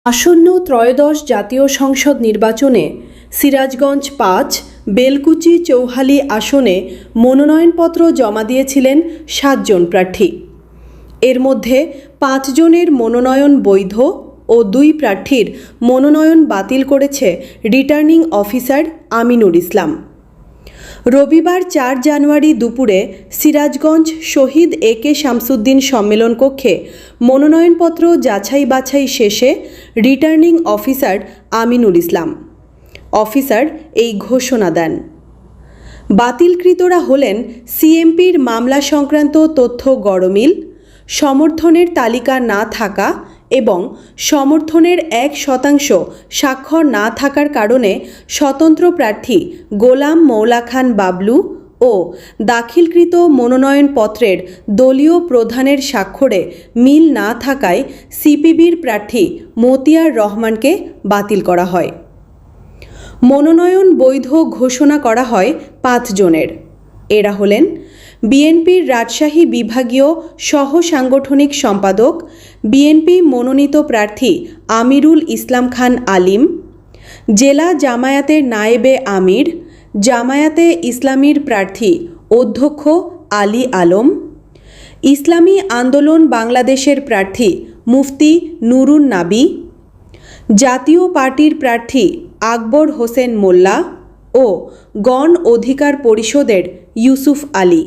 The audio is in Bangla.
আসন্ন ত্রয়োদশ জাতীয় সংসদ নির্বাচনে সিরাজগঞ্জ ৫, বেলকুচি চৌহালি আসনে মনোনয়নপত্র জমা দিয়েছিলেন ৭ জন প্রার্থী। এর মধ্যে ৫ জনের মনোনয়ন বৈধ ও ২ প্রার্থীর মনোনয়ন বাতিল করেছে রিটার্নিং অফিসার আমিনুল ইসলাম। রবিবার ৪ জানুয়ারি দুপুরে সিরাজগঞ্জ শহীদ এ.কে. শামসুদ্দিন সম্মেলন কক্ষে মনোনয়নপত্র যাচাই বাছাই শেষে রিটার্নিং অফিসার আমিনুল ইসলাম এই ঘোষণা দেন। বাতিলকৃতরা হলেন সিএমপির মামলা সংক্রান্ত তথ্য গরমিল, সমর্থনের তালিকা না থাকা এবং সমর্থনের ১% স্বাক্ষর না থাকার কারণে স্বতন্ত্র প্রার্থী গোলাম মৌলা খান বাবলু ও দাখিলকৃত মনোনয়নপত্রের দলীয় প্রধানের স্বাক্ষরে মিল না থাকায় সিপিবির প্রার্থী মতিয়ার রহমানকে বাতিল করা হয়। মনোনয়ন বৈধ ঘোষণা করা হয় ৫ জনের। এরা হলেন বিএনপির রাজশাহী বিভাগীয় সহ সাংগঠনিক সম্পাদক, বিএনপি মনোনীত প্রার্থী আমিরুল ইসলাম খান আলিম, জেলা জামায়াতের নায়েবে আমির, জামায়াতে ইসলামীর প্রার্থী অধ্যক্ষ আলী আলম, ইসলামী আন্দোলন বাংলাদেশের প্রার্থী মুফতি নুরুন নাবি, জাতীয় পার্টির প্রার্থী আকবর হোসেন মোল্লা ও গণ অধিকার পরিষদের ইউসুফ আলী।